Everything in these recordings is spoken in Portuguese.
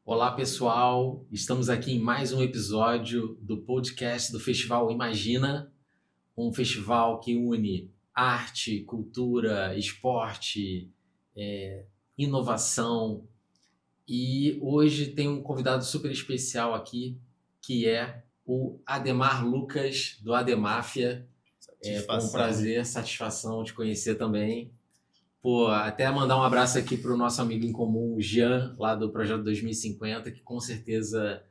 Olá, pessoal! Estamos aqui em mais um episódio do podcast do Festival Imagina, um festival que une arte, cultura, esporte, inovação. E hoje tem um convidado super especial aqui, que é o Ademar Lucas, do Ademáfia. Com um prazer, satisfação de conhecer também. Pô, até mandar um abraço aqui para o nosso amigo em comum, o Jean, lá do Projeto 2050, que com certeza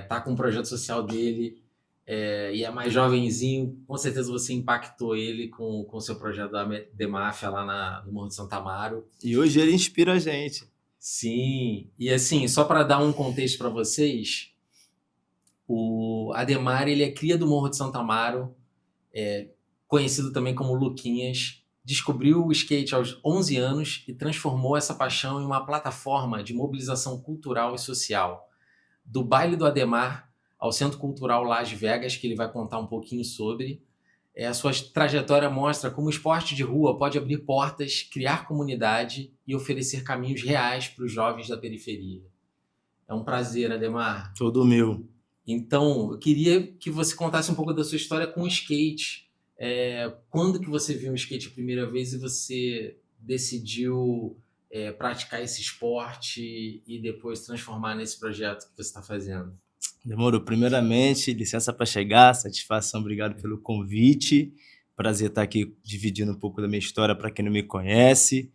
tá com o projeto social dele e é mais jovenzinho. Com certeza você impactou ele com o seu projeto da Demáfia lá no Morro de Santa Amaro. E hoje ele inspira a gente. Sim, e assim, só para dar um contexto para vocês, o Ademar, ele é cria do Morro de Santa Amaro, conhecido também como Luquinhas. Descobriu o skate aos 11 anos e transformou essa paixão em uma plataforma de mobilização cultural e social. Do baile do Ademar ao Centro Cultural Las Vegas, que ele vai contar um pouquinho sobre, a sua trajetória mostra como o esporte de rua pode abrir portas, criar comunidade e oferecer caminhos reais para os jovens da periferia. É um prazer, Ademar. Todo meu. Então, eu queria que você contasse um pouco da sua história com o skate. Quando que você viu o skate a primeira vez e você decidiu praticar esse esporte e depois transformar nesse projeto que você está fazendo? Demorou. Primeiramente, licença para chegar, satisfação, obrigado pelo convite. Prazer estar aqui dividindo um pouco da minha história para quem não me conhece.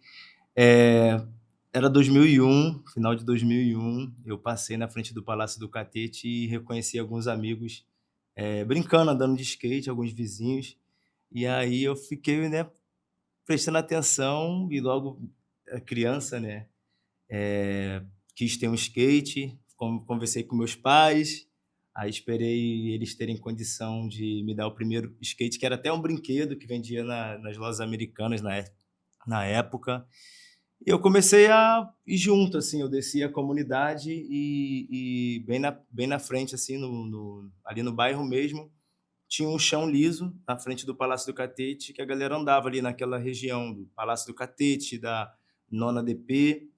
Era 2001, final de 2001, eu passei na frente do Palácio do Catete e reconheci alguns amigos brincando, andando de skate, alguns vizinhos. E aí eu fiquei, prestando atenção e logo, criança, quis ter um skate, conversei com meus pais, aí esperei eles terem condição de me dar o primeiro skate, que era até um brinquedo que vendia nas lojas americanas na época. E eu comecei a ir junto, assim, eu desci a comunidade e bem na frente, assim, ali no bairro mesmo, tinha um chão liso na frente do Palácio do Catete, que a galera andava ali naquela região do Palácio do Catete, da Nona DP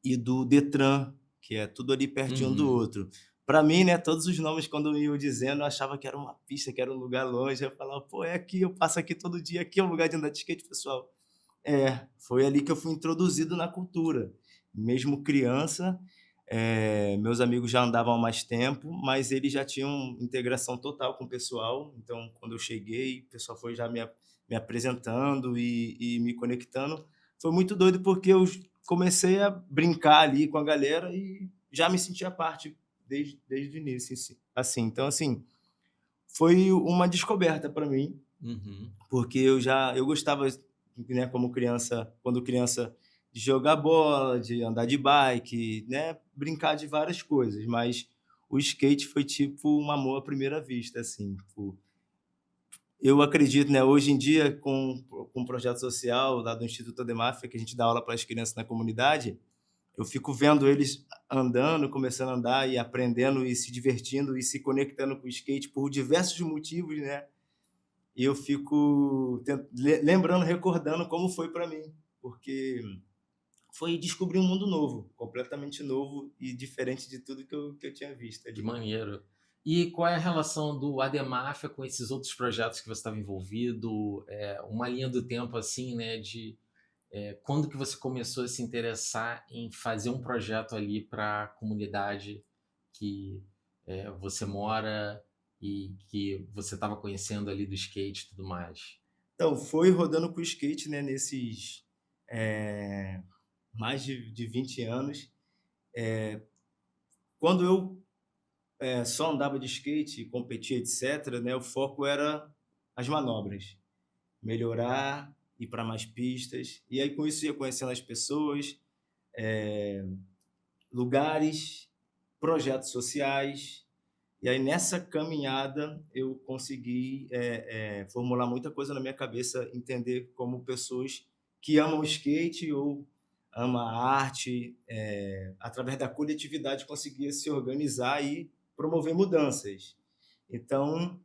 e do Detran, que é tudo ali pertinho um do outro. Para mim, todos os nomes, quando eu ia dizendo, eu achava que era uma pista, que era um lugar longe. Eu falava, pô, é aqui, eu passo aqui todo dia, aqui é um lugar de andar de skate, pessoal. Foi ali que eu fui introduzido na cultura. Mesmo criança, meus amigos já andavam há mais tempo, mas eles já tinham integração total com o pessoal. Então, quando eu cheguei, o pessoal foi já me apresentando e me conectando. Foi muito doido, porque eu comecei a brincar ali com a galera e já me sentia parte desde o início. Assim, então, assim, foi uma descoberta para mim, porque eu gostava, como criança, quando criança, de jogar bola, de andar de bike, brincar de várias coisas, mas o skate foi tipo um amor à primeira vista, assim. Eu acredito, hoje em dia, com um projeto social lá do Instituto Ademáfia, que a gente dá aula para as crianças na comunidade, eu fico vendo eles andando, começando a andar e aprendendo e se divertindo e se conectando com o skate por diversos motivos, E eu fico lembrando, recordando como foi para mim, porque foi descobrir um mundo novo, completamente novo e diferente de tudo que eu tinha visto ali. Que maneiro. E qual é a relação do Ademáfia com esses outros projetos que você estava envolvido? Uma linha do tempo, assim, de quando que você começou a se interessar em fazer um projeto ali para a comunidade que você mora e que você estava conhecendo ali do skate e tudo mais? Então, foi rodando com o skate, nesses mais de 20 anos. Quando eu só andava de skate, competia, etc., o foco era as manobras. Melhorar, ir para mais pistas. E aí, com isso, ia conhecendo as pessoas, lugares, projetos sociais. E aí, nessa caminhada, eu consegui formular muita coisa na minha cabeça, entender como pessoas que amam o skate ou ama a arte, através da coletividade conseguia se organizar e promover mudanças. Então,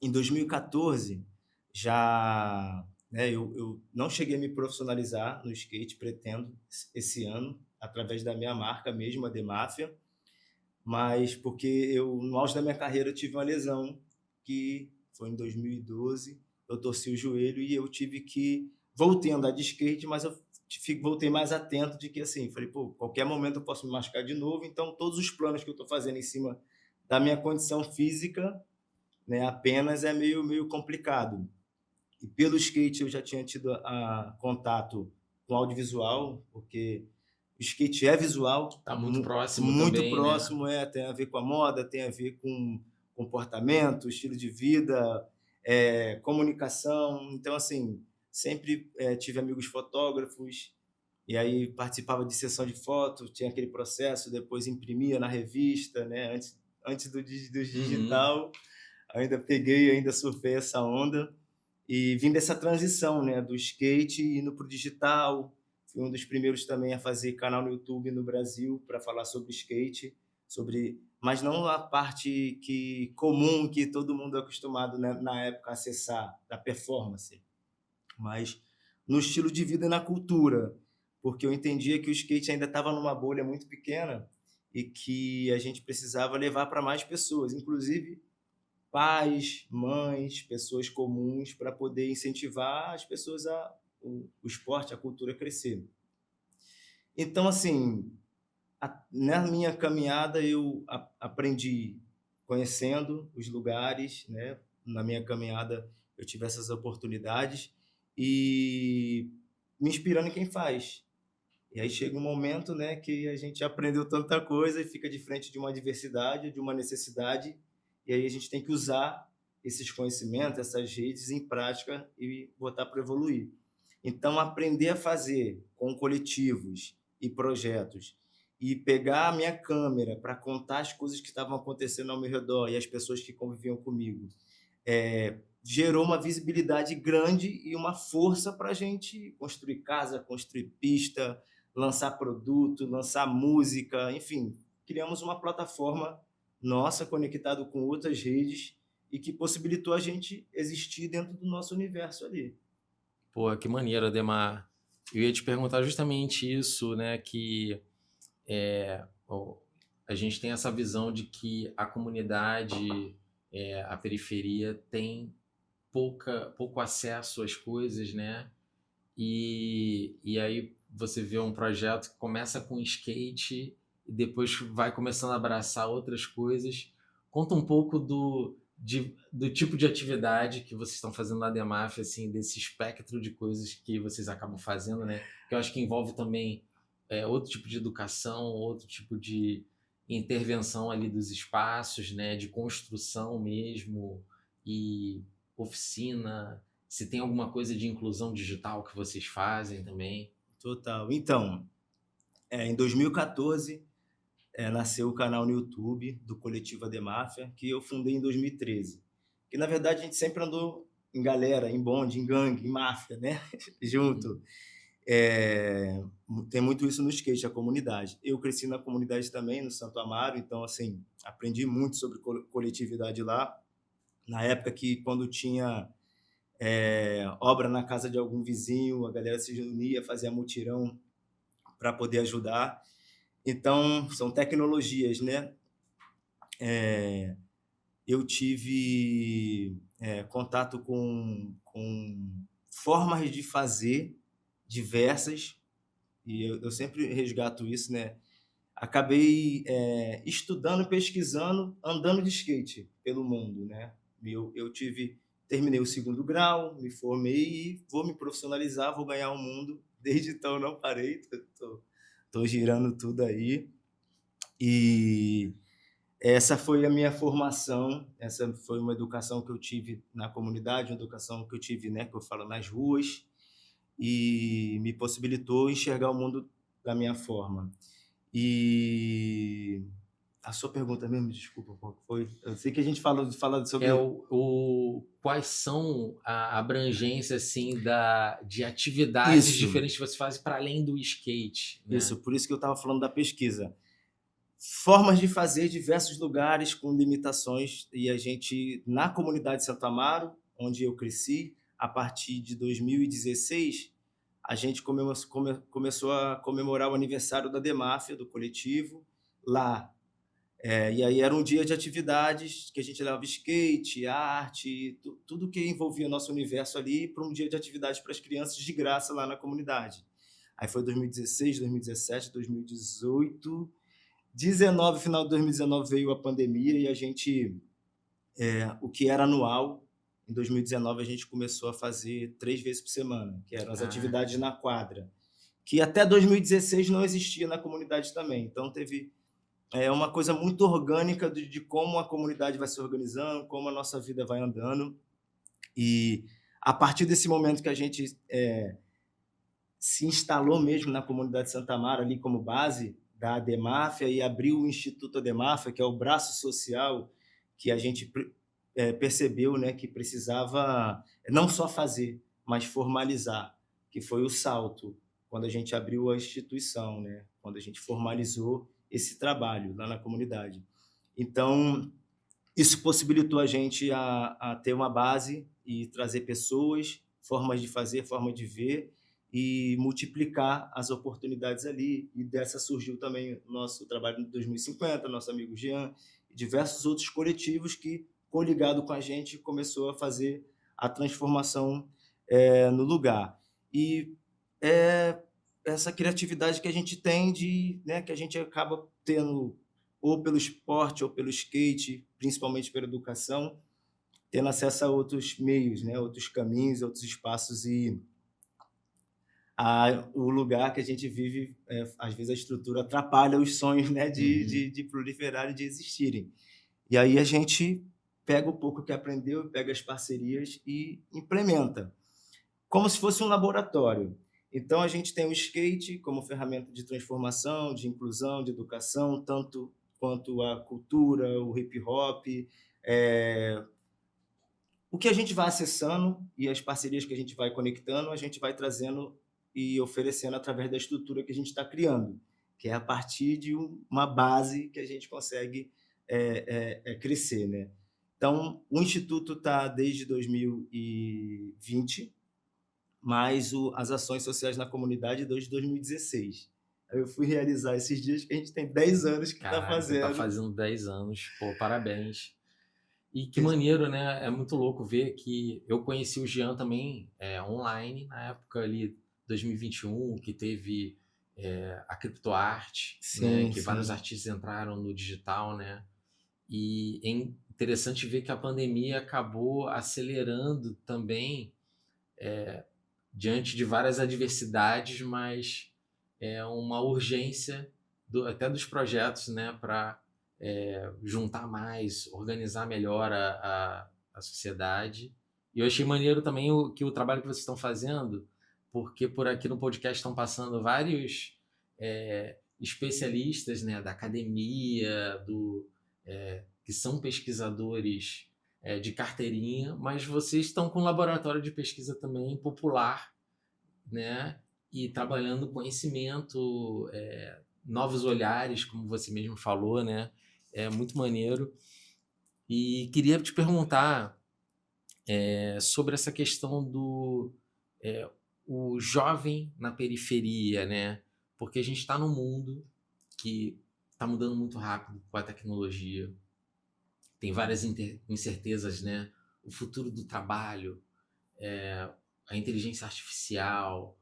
em 2014, já, né, eu não cheguei a me profissionalizar no skate, pretendo esse ano, através da minha marca mesmo, a Demáfia, mas porque eu, no auge da minha carreira, eu tive uma lesão, que foi em 2012, eu torci o joelho e eu tive que, voltei a andar de skate, mas eu voltei mais atento de que, assim, falei, pô, qualquer momento eu posso me machucar de novo, então todos os planos que eu estou fazendo em cima da minha condição física, né, apenas é meio complicado. E pelo skate eu já tinha tido contato com audiovisual, porque o skate é visual, Tá muito próximo muito também, né? próximo, tem a ver com a moda, tem a ver com comportamento, estilo de vida, comunicação. Então, assim, sempre tive amigos fotógrafos, e aí participava de sessão de foto, tinha aquele processo, depois imprimia na revista, né? Antes do digital, ainda surfei essa onda. E vim dessa transição, né, do skate indo para o digital. Fui um dos primeiros também a fazer canal no YouTube no Brasil para falar sobre skate, mas não a parte comum que todo mundo é acostumado, né, na época a acessar, da performance, mas no estilo de vida e na cultura, porque eu entendia que o skate ainda estava numa bolha muito pequena e que a gente precisava levar para mais pessoas, inclusive pais, mães, pessoas comuns, para poder incentivar as pessoas o esporte, a cultura a crescer. Então, assim, na minha caminhada eu aprendi conhecendo os lugares, né? Na minha caminhada eu tive essas oportunidades e me inspirando em quem faz. E aí chega um momento, né, que a gente aprendeu tanta coisa e fica de frente de uma adversidade, de uma necessidade, e aí a gente tem que usar esses conhecimentos, essas redes em prática e botar para evoluir. Então, aprender a fazer com coletivos e projetos e pegar a minha câmera para contar as coisas que estavam acontecendo ao meu redor e as pessoas que conviviam comigo, gerou uma visibilidade grande e uma força para a gente construir casa, construir pista, lançar produto, lançar música, enfim, criamos uma plataforma nossa conectado com outras redes e que possibilitou a gente existir dentro do nosso universo ali. Pô, que maneiro, Ademar. Eu ia te perguntar justamente isso, né? Que a gente tem essa visão de que a comunidade, a periferia, tem pouco acesso às coisas, né? E aí você vê um projeto que começa com skate e depois vai começando a abraçar outras coisas. Conta um pouco do tipo de atividade que vocês estão fazendo na Demaf, assim, desse espectro de coisas que vocês acabam fazendo, né? Que eu acho que envolve também outro tipo de educação, outro tipo de intervenção ali dos espaços, né? De construção mesmo e oficina. Se tem alguma coisa de inclusão digital que vocês fazem também. Total. Então, em 2014, nasceu o canal no YouTube do Coletivo Ademáfia, que eu fundei em 2013. Que, na verdade, a gente sempre andou em galera, em bonde, em gangue, em máfia, né? Junto. Tem muito isso no skate, a comunidade. Eu cresci na comunidade também, no Santo Amaro, então, assim, aprendi muito sobre coletividade lá. Na época que, quando tinha obra na casa de algum vizinho, a galera se reunia, fazia mutirão para poder ajudar. Então, são tecnologias, né? Eu tive contato com formas de fazer diversas, e eu sempre resgato isso, né? Acabei estudando, pesquisando, andando de skate pelo mundo, né? Terminei o 2º grau, me formei e vou me profissionalizar, vou ganhar o mundo. Desde então não parei, tô girando tudo aí. E essa foi a minha formação, essa foi uma educação que eu tive na comunidade, uma educação que eu tive, né, que eu falo, nas ruas, e me possibilitou enxergar o mundo da minha forma. E A sua pergunta mesmo, desculpa, qual que foi? Eu sei que a gente fala sobre... Quais são a abrangência assim de atividades Isso, diferentes que você faz para além do skate, né? isso, por isso que eu estava falando da pesquisa. Formas de fazer diversos lugares com limitações, e a gente, na comunidade de Santo Amaro, onde eu cresci, a partir de 2016, a gente começou a comemorar o aniversário da Demáfia, do coletivo, lá. E aí era um dia de atividades que a gente levava skate, arte, tudo que envolvia o nosso universo ali, para um dia de atividades para as crianças de graça lá na comunidade. Aí foi 2016, 2017, 2018, 19, final de 2019 veio a pandemia e a gente, o que era anual, em 2019 a gente começou a fazer 3 vezes por semana, que eram as atividades na quadra, que até 2016 não existia na comunidade também. Então teve uma coisa muito orgânica de como a comunidade vai se organizando, como a nossa vida vai andando. E a partir desse momento que a gente se instalou mesmo na comunidade de Santa Mara, ali como base da Ademáfia, e abriu o Instituto Ademáfia, que é o braço social que a gente percebeu, né, que precisava não só fazer, mas formalizar, que foi o salto, quando a gente abriu a instituição, né, quando a gente formalizou esse trabalho lá na comunidade. Então, isso possibilitou a gente a ter uma base e trazer pessoas, formas de fazer, forma de ver, e multiplicar as oportunidades ali. E dessa surgiu também o nosso trabalho no 2050, nosso amigo Jean, e diversos outros coletivos que, coligado com a gente, começou a fazer a transformação no lugar. E essa criatividade que a gente tem, né, que a gente acaba tendo ou pelo esporte ou pelo skate, principalmente pela educação, tendo acesso a outros meios, né, outros caminhos, outros espaços, e o lugar que a gente vive, às vezes a estrutura atrapalha os sonhos, né, de proliferarem, de existirem. E aí a gente pega o pouco que aprendeu, pega as parcerias e implementa, como se fosse um laboratório. Então a gente tem o skate como ferramenta de transformação, de inclusão, de educação, tanto quanto a cultura, o hip hop, o que a gente vai acessando e as parcerias que a gente vai conectando, a gente vai trazendo e oferecendo através da estrutura que a gente está criando, que é a partir de uma base que a gente consegue crescer, né? Então, o Instituto está desde 2020, mas as ações sociais na comunidade desde 2016. Eu fui realizar esses dias que a gente tem 10 anos que está fazendo. Você está fazendo 10 anos, pô, parabéns. E que maneiro, né? É muito louco ver que eu conheci o Jean também online, na época ali, 2021, que teve a criptoarte, né? Que vários artistas entraram no digital, né? E é interessante ver que a pandemia acabou acelerando também, diante de várias adversidades, mas uma urgência até dos projetos, né? Para juntar mais, organizar melhor a sociedade. E eu achei maneiro também que o trabalho que vocês estão fazendo, porque por aqui no podcast estão passando vários especialistas, né, da academia, que são pesquisadores de carteirinha, mas vocês estão com um laboratório de pesquisa também popular, né, e trabalhando conhecimento, novos olhares, como você mesmo falou, né? É muito maneiro. E queria te perguntar sobre essa questão do o jovem na periferia, né? Porque a gente está num mundo que está mudando muito rápido com a tecnologia. Tem várias incertezas, né? O futuro do trabalho, a inteligência artificial.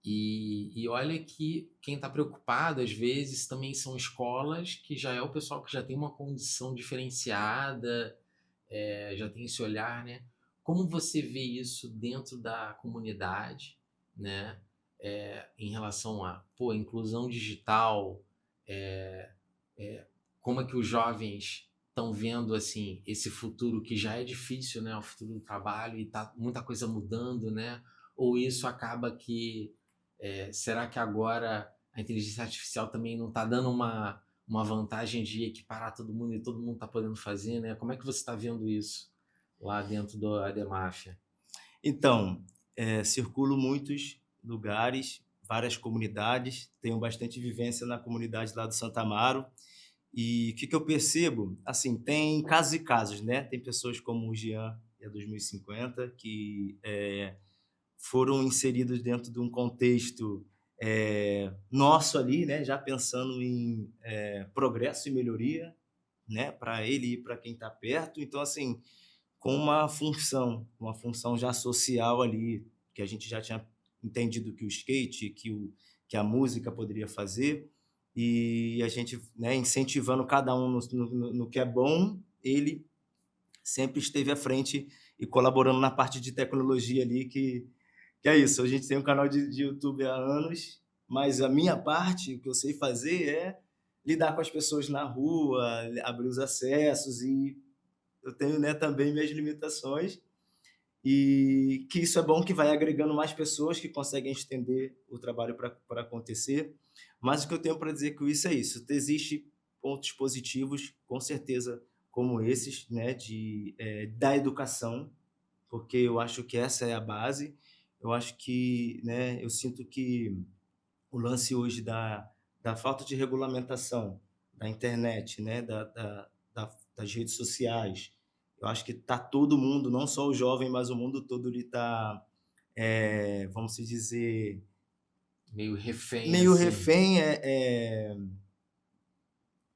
E olha que quem está preocupado, às vezes, também são escolas, que já é o pessoal que já tem uma condição diferenciada, já tem esse olhar, né? Como você vê isso dentro da comunidade, né? Em relação a inclusão digital, como é que os jovens estão vendo assim esse futuro que já é difícil, né? O futuro do trabalho, e tá muita coisa mudando, né? Ou isso acaba que será que agora a inteligência artificial também não está dando uma uma vantagem de equiparar todo mundo e todo mundo está podendo fazer, né? Como é que você está vendo isso lá dentro do Ademáfia? Então, circulo muitos lugares, várias comunidades, tenho bastante vivência na comunidade lá do Santa Amaro. E o que eu percebo? Assim, tem casos e casos, né? Tem pessoas como o Jean e a 2050 que foram inseridos dentro de um contexto nosso ali, né? Já pensando em progresso e melhoria, né? Para ele e para quem está perto. Então, assim, com uma função já social ali, que a gente já tinha entendido que o skate, que a música poderia fazer, e a gente, né, incentivando cada um no que é bom, ele sempre esteve à frente e colaborando na parte de tecnologia ali, que é isso. A gente tem um canal de YouTube há anos, mas a minha parte, o que eu sei fazer é lidar com as pessoas na rua, abrir os acessos, e eu tenho, né, também minhas limitações, e que isso é bom, que vai agregando mais pessoas que conseguem estender o trabalho para acontecer. Mas o que eu tenho para dizer com isso é isso. Existem pontos positivos, com certeza, como esses, né, da educação, porque eu acho que essa é a base. Eu acho que, né, eu sinto que o lance hoje da falta de regulamentação da internet, né, das redes sociais, eu acho que está todo mundo, não só o jovem, mas o mundo todo, ele está, vamos dizer, Meio refém, meio assim.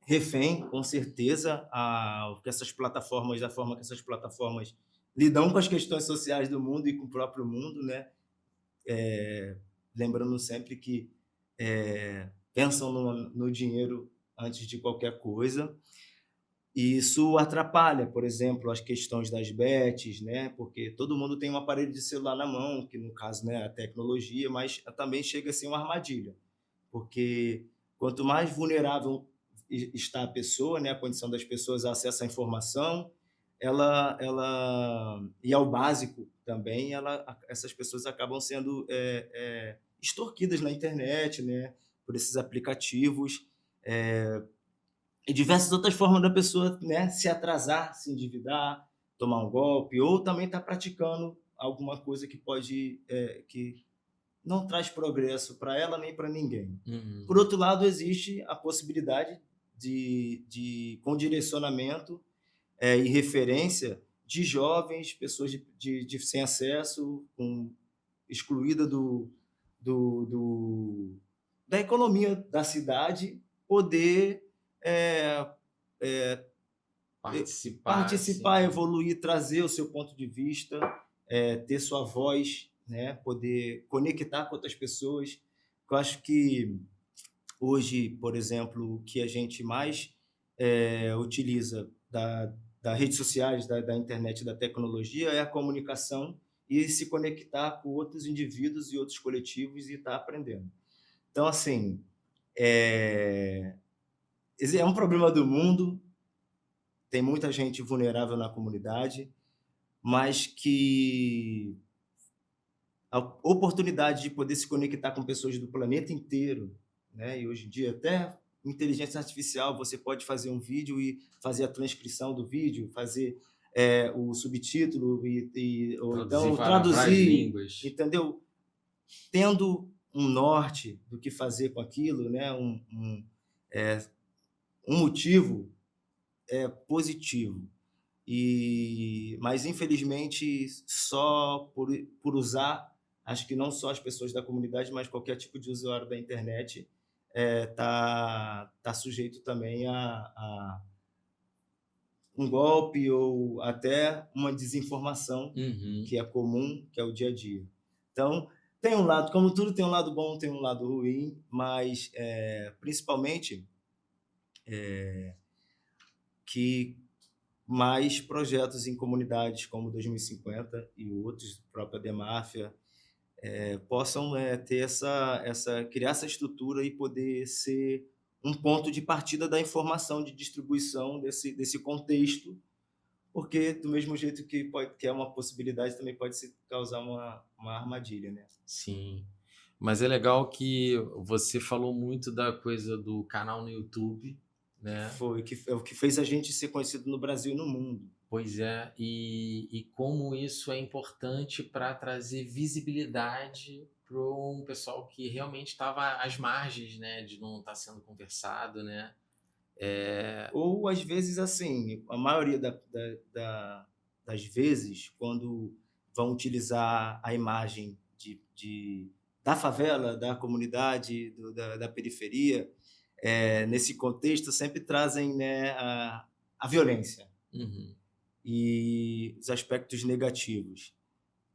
refém, com certeza, que essas plataformas, da forma que essas plataformas lidam com as questões sociais do mundo e com o próprio mundo, né? Lembrando sempre que pensam no dinheiro antes de qualquer coisa. E isso atrapalha, por exemplo, as questões das bets, né? Porque todo mundo tem um aparelho de celular na mão, que no caso, né, é a tecnologia, mas também chega a ser uma armadilha, porque quanto mais vulnerável está a pessoa, né, a condição das pessoas, acesso à informação, ela e ao básico também, essas pessoas acabam sendo extorquidas na internet, né, por esses aplicativos, e diversas outras formas da pessoa, né, se atrasar, se endividar, tomar um golpe, ou também estar praticando alguma coisa que pode que não traz progresso para ela nem para ninguém. Uhum. Por outro lado, existe a possibilidade com direcionamento e referência de jovens, pessoas sem acesso, excluída da economia da cidade, poder participar, evoluir, trazer o seu ponto de vista, ter sua voz, né? Poder conectar com outras pessoas. Eu acho que hoje, por exemplo, o que a gente mais utiliza das redes sociais, da internet, da tecnologia, é a comunicação e se conectar com outros indivíduos e outros coletivos e estar aprendendo. Então, assim, é um problema do mundo, tem muita gente vulnerável na comunidade, mas que a oportunidade de poder se conectar com pessoas do planeta inteiro, né? E hoje em dia até inteligência artificial, você pode fazer um vídeo e fazer a transcrição do vídeo, fazer o subtítulo ou então traduzir, entendeu? Tendo um norte do que fazer com aquilo, né? Um motivo positivo. Mas infelizmente só por usar, acho que não só as pessoas da comunidade, mas qualquer tipo de usuário da internet tá sujeito também a um golpe ou até uma desinformação, que é comum, que é o dia a dia. Então, tem um lado, como tudo tem um lado bom, tem um lado ruim, mas principalmente que mais projetos em comunidades como 2050 e outros, própria Ademáfia, possam ter criar essa estrutura e poder ser um ponto de partida da informação, de distribuição desse contexto, porque do mesmo jeito que é uma possibilidade, também pode se causar uma armadilha, né? Sim. Mas é legal que você falou muito da coisa do canal no YouTube, né? É o que fez a gente ser conhecido no Brasil e no mundo. Pois é, e como isso é importante para trazer visibilidade para um pessoal que realmente estava às margens, né, de não estar sendo conversado, né? Ou, às vezes, assim, a maioria das vezes, quando vão utilizar a imagem da favela, da comunidade, da periferia, nesse contexto, sempre trazem, né, a violência Uhum, e os aspectos negativos.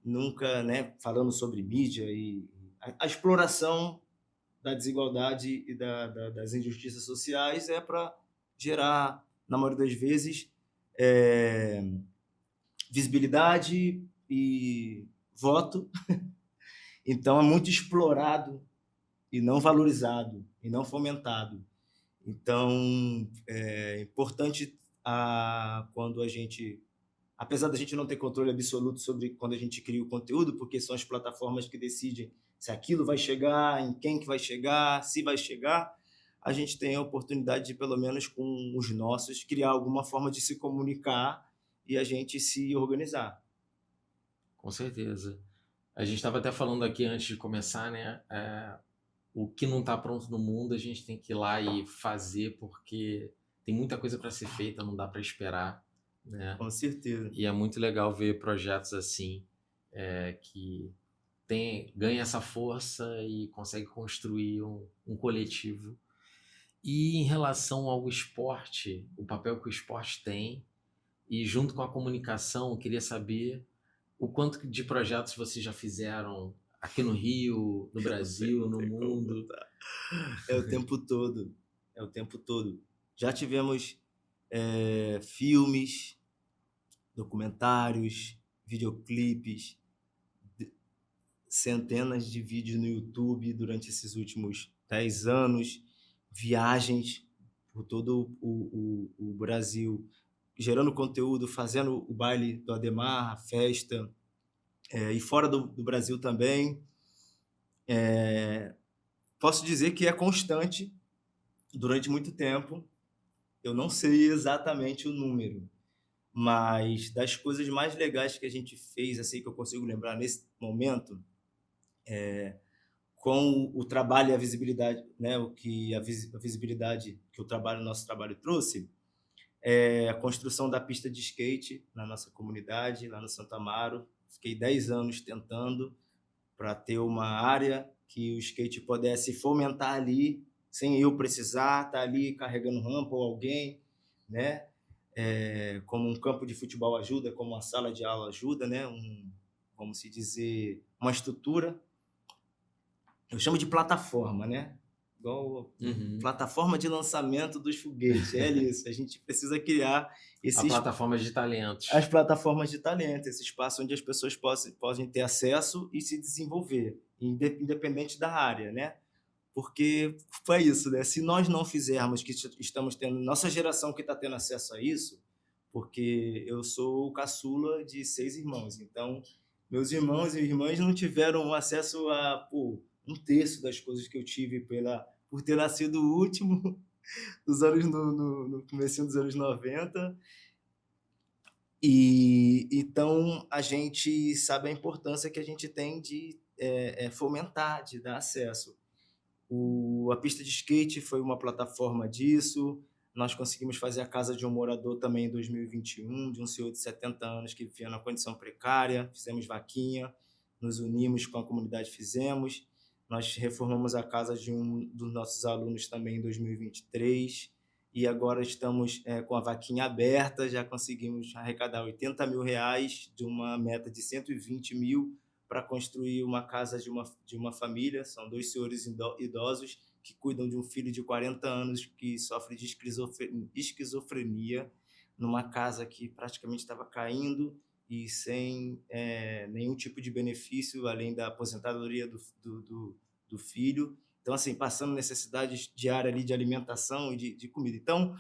Nunca, né, falando sobre mídia e a exploração da desigualdade e das injustiças sociais é para gerar, na maioria das vezes, é, visibilidade e voto. Então, é muito explorado e não valorizado e não fomentado. Então, é importante quando a gente, apesar da gente não ter controle absoluto sobre quando a gente cria o conteúdo, porque são as plataformas que decidem se aquilo vai chegar, em quem que vai chegar, se vai chegar, a gente tem a oportunidade de, pelo menos com os nossos, criar alguma forma de se comunicar e a gente se organizar. com certeza. A gente estava até falando aqui antes de começar, né? O que não está pronto no mundo, a gente tem que ir lá e fazer, porque tem muita coisa para ser feita, não dá para esperar, né? Com certeza. E é muito legal ver projetos assim, que ganha essa força e consegue construir um coletivo. E em relação ao esporte, o papel que o esporte tem, e junto com a comunicação, eu queria saber o quanto de projetos vocês já fizeram aqui no Rio, no Brasil, no Tem como mundo. botar. É o tempo todo. É o tempo todo. Já tivemos filmes, documentários, videoclipes, centenas de vídeos no YouTube durante esses últimos 10 anos, viagens por todo o Brasil, gerando conteúdo, fazendo o baile do Ademar, a festa, e fora do Brasil também. Posso dizer que é constante durante muito tempo. Eu não sei exatamente o número, mas das coisas mais legais que a gente fez, assim, que eu consigo lembrar nesse momento, com o trabalho e a visibilidade, né, a visibilidade que nosso trabalho trouxe, a construção da pista de skate na nossa comunidade, lá no Santo Amaro. Fiquei 10 anos tentando para ter uma área que o skate pudesse fomentar ali, sem eu precisar estar ali carregando rampa ou alguém, né? Como um campo de futebol ajuda, como uma sala de aula ajuda, né? Vamos se dizer, uma estrutura. Eu chamo de plataforma, né? Igual plataforma de lançamento dos foguetes. É isso. A gente precisa criar A plataforma de talentos. as plataformas de talento, esse espaço onde as pessoas possam ter acesso e se desenvolver, independente da área, né? Porque foi isso, né? Se nós não fizermos, que estamos tendo, nossa geração que está tendo acesso a isso, porque eu sou o caçula de 6 irmãos, então meus irmãos e irmãs não tiveram acesso a um terço das coisas que eu tive por ter nascido o último no comecinho dos anos 90. E então a gente sabe a importância que a gente tem de fomentar, de dar acesso. A pista de skate foi uma plataforma disso. Nós conseguimos fazer a casa de um morador também em 2021, de um senhor de 70 anos que vivia na condição precária. Fizemos vaquinha, nos unimos com a comunidade, fizemos. Nós reformamos a casa de um dos nossos alunos também em 2023. E agora estamos com a vaquinha aberta, já conseguimos arrecadar R$80 mil de uma meta de 120 mil para construir uma casa de uma família. São 2 senhores idosos que cuidam de um filho de 40 anos que sofre de esquizofrenia, numa casa que praticamente estava caindo e sem nenhum tipo de benefício, além da aposentadoria do filho. Então, assim, passando necessidades diárias ali de alimentação e de comida. Então,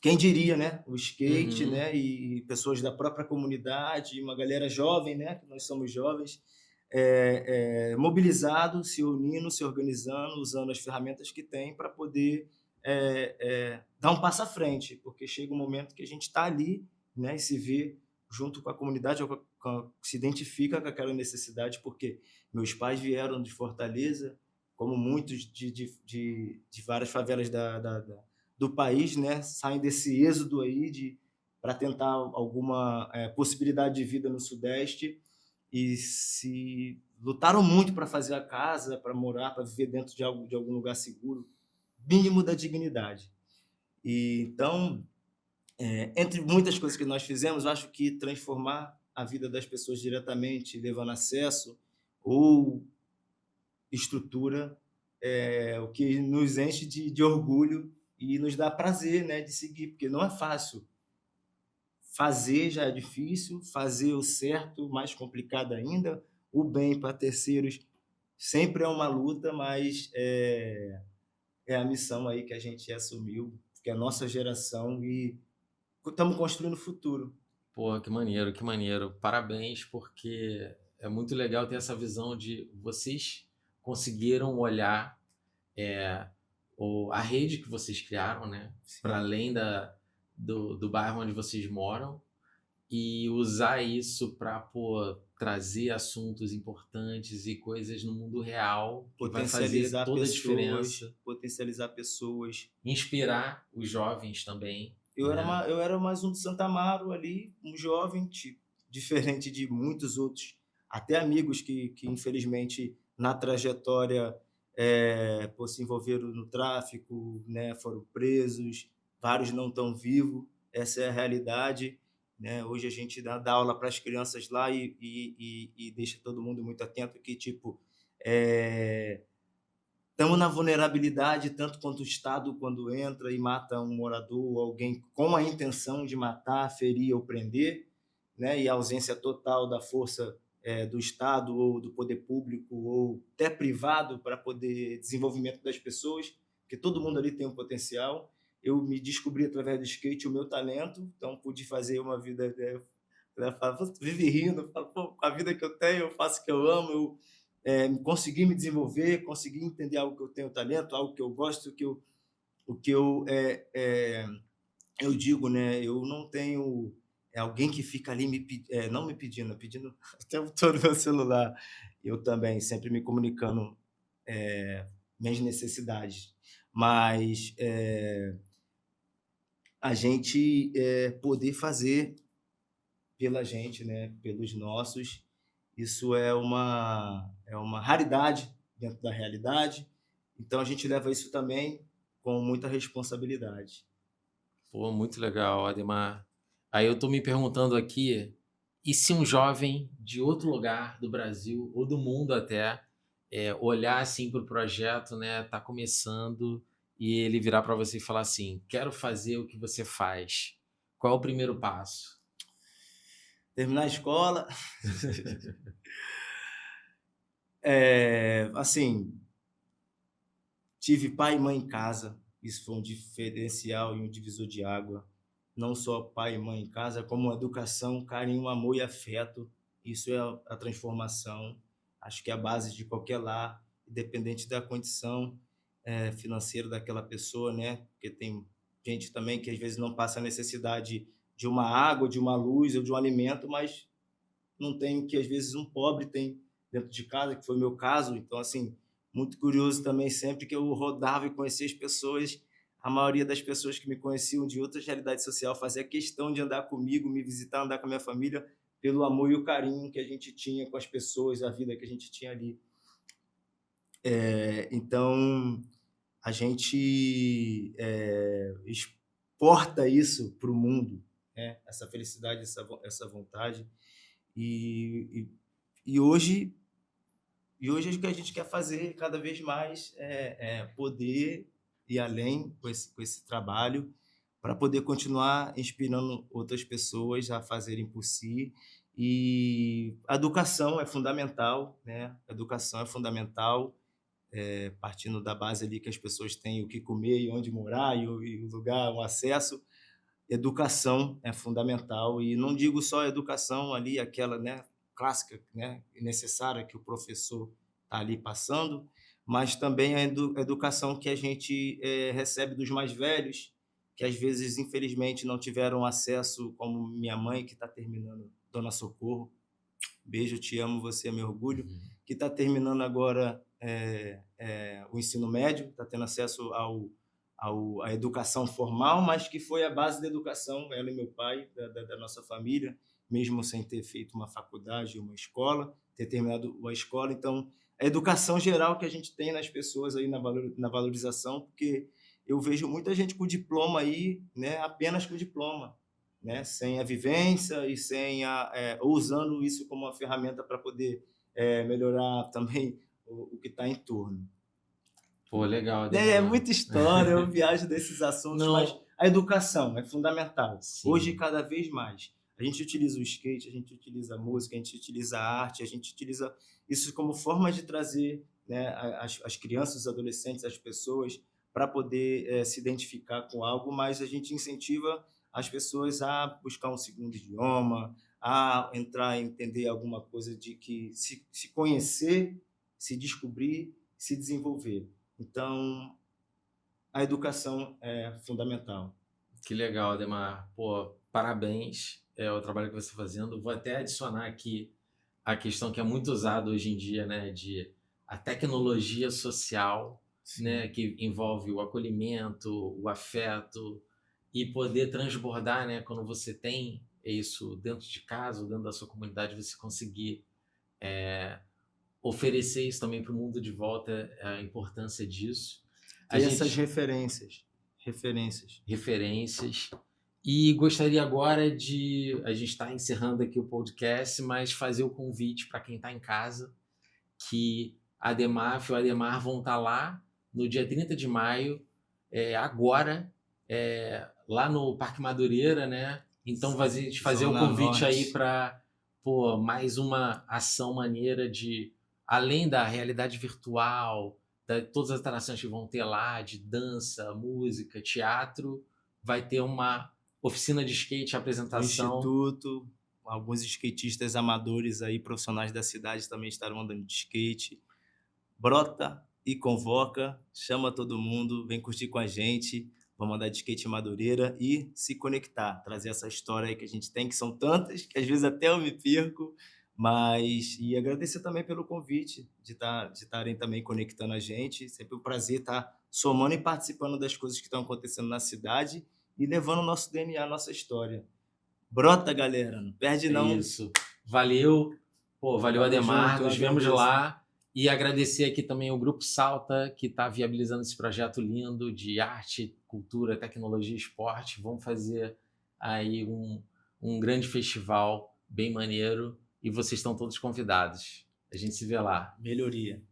quem diria, né? O skate, né? E pessoas da própria comunidade, uma galera jovem, né? Que nós somos jovens, mobilizado, se unindo, se organizando, usando as ferramentas que tem para poder dar um passo à frente, porque chega um momento que a gente está ali, né, e se vê junto com a comunidade, ou se identifica com aquela necessidade, porque meus pais vieram de Fortaleza, como muitos de várias favelas do país, né, saem desse êxodo aí para tentar alguma possibilidade de vida no Sudeste, e se lutaram muito para fazer a casa, para morar, para viver dentro de algum lugar seguro, mínimo da dignidade. E então, entre muitas coisas que nós fizemos, eu acho que transformar a vida das pessoas diretamente, levando acesso ou estrutura, é o que nos enche de orgulho e nos dá prazer, né, de seguir, porque não é fácil. Fazer já é difícil, fazer o certo mais complicado ainda, o bem para terceiros sempre é uma luta, mas é a missão aí que a gente assumiu, que é a nossa geração, e estamos construindo o futuro. Pô, que maneiro, que maneiro. Parabéns, porque é muito legal ter essa visão de vocês conseguiram olhar a rede que vocês criaram, né, para além do bairro onde vocês moram, e usar isso para trazer assuntos importantes e coisas no mundo real que vai fazer toda a diferença. Potencializar pessoas. Inspirar os jovens também. Eu era mais um de Santa Amaro ali, um jovem, diferente de muitos outros, até amigos que infelizmente, na trajetória, se envolveram no tráfico, né, foram presos, vários não estão vivos, essa é a realidade. Né? Hoje a gente dá aula para as crianças lá e deixa todo mundo muito atento que, estamos na vulnerabilidade, tanto quanto o Estado, quando entra e mata um morador ou alguém com a intenção de matar, ferir ou prender, né? E a ausência total da força do Estado ou do poder público ou até privado para poder desenvolvimento das pessoas, porque todo mundo ali tem um potencial. Eu me descobri através do skate o meu talento, então pude fazer uma vida... vive rindo, falo, com a vida que eu tenho, eu faço o que eu amo, consegui me desenvolver, consegui entender algo que eu tenho talento, algo que eu gosto, o que eu digo, né? Eu não tenho alguém que fica ali não me pedindo o tempo todo no meu celular. Eu também sempre me comunicando minhas necessidades, mas a gente poder fazer pela gente, né? Pelos nossos. Isso é uma raridade dentro da realidade, então a gente leva isso também com muita responsabilidade. Pô, muito legal, Ademar. Aí eu estou me perguntando aqui, e se um jovem de outro lugar do Brasil ou do mundo até olhar assim para o projeto, né, tá começando, e ele virar para você e falar assim, quero fazer o que você faz. Qual é o primeiro passo? Terminar a escola. Assim, tive pai e mãe em casa, isso foi um diferencial e um divisor de água. Não só pai e mãe em casa, como educação, carinho, amor e afeto. Isso é a transformação. Acho que é a base de qualquer lar, independente da condição financeira daquela pessoa, né? Porque tem gente também que às vezes não passa a necessidade de uma água, de uma luz ou de um alimento, mas não tem o que às vezes um pobre tem dentro de casa, que foi o meu caso. Então, assim, muito curioso também, sempre que eu rodava e conhecia as pessoas, a maioria das pessoas que me conheciam de outras realidades sociais fazia questão de andar comigo, me visitar, andar com a minha família, pelo amor e o carinho que a gente tinha com as pessoas, a vida que a gente tinha ali. Então, a gente exporta isso para o mundo, né? Essa felicidade, essa vontade. E hoje o que a gente quer fazer cada vez mais é poder ir além com esse trabalho, para poder continuar inspirando outras pessoas a fazerem por si. E a educação é fundamental, né? A educação é fundamental, partindo da base ali que as pessoas têm o que comer e onde morar e o lugar, o acesso. Educação é fundamental, e não digo só educação ali, aquela, né, clássica, né, necessária que o professor está ali passando, mas também a educação que a gente recebe dos mais velhos, que às vezes, infelizmente, não tiveram acesso, como minha mãe, que está terminando, Dona Socorro, beijo, te amo, você é meu orgulho, que está terminando agora o ensino médio, está tendo acesso à educação formal, mas que foi a base da educação, ela e meu pai, da nossa família, mesmo sem ter feito uma faculdade, uma escola, ter terminado a escola. Então, a educação geral que a gente tem nas pessoas aí na valorização, porque eu vejo muita gente com diploma aí, né, apenas com diploma, né, sem a vivência e usando isso como uma ferramenta para poder melhorar também o que está em torno. Pô, legal, É Ademar. muita história, eu viajo desses assuntos, Não. mas a educação é fundamental. Sim. Hoje, cada vez mais. A gente utiliza o skate, a gente utiliza a música, a gente utiliza a arte, a gente utiliza isso como forma de trazer, né, as crianças, os adolescentes, as pessoas, para poder se identificar com algo, mas a gente incentiva as pessoas a buscar um segundo idioma, a entrar e entender alguma coisa de que se conhecer, se descobrir, se desenvolver. Então, a educação é fundamental. Que legal, Ademar. Pô, parabéns o trabalho que você está fazendo. Vou até adicionar aqui a questão que é muito usada hoje em dia, né, de a tecnologia social, né, que envolve o acolhimento, o afeto e poder transbordar, né, quando você tem isso dentro de casa, ou dentro da sua comunidade, você conseguir oferecer isso também para o mundo de volta, a importância disso. Essas referências. E gostaria agora de... A gente está encerrando aqui o podcast, mas fazer o convite para quem está em casa, que a Ademar e o Ademar vão estar lá no dia 30 de maio, agora, lá no Parque Madureira, né? Então, a gente fazer o convite aí para mais uma ação maneira de, além da realidade virtual, todas as atrações que vão ter lá, de dança, música, teatro, vai ter uma oficina de skate, apresentação. O Instituto, alguns skatistas amadores aí, profissionais da cidade, também estarão andando de skate. Brota e convoca, chama todo mundo, vem curtir com a gente, vamos andar de skate em Madureira e se conectar, trazer essa história aí que a gente tem, que são tantas, que às vezes até eu me perco, e agradecer também pelo convite, de estarem também conectando a gente, sempre um prazer estar somando e participando das coisas que estão acontecendo na cidade e levando o nosso DNA, a nossa história. Brota, galera, não perde não. Isso, valeu, valeu Ademar, nos vemos lá. E agradecer aqui também o Grupo Salta, que está viabilizando esse projeto lindo de arte, cultura, tecnologia e esporte. Vamos fazer aí um grande festival bem maneiro e vocês estão todos convidados. A gente se vê lá. Melhoria.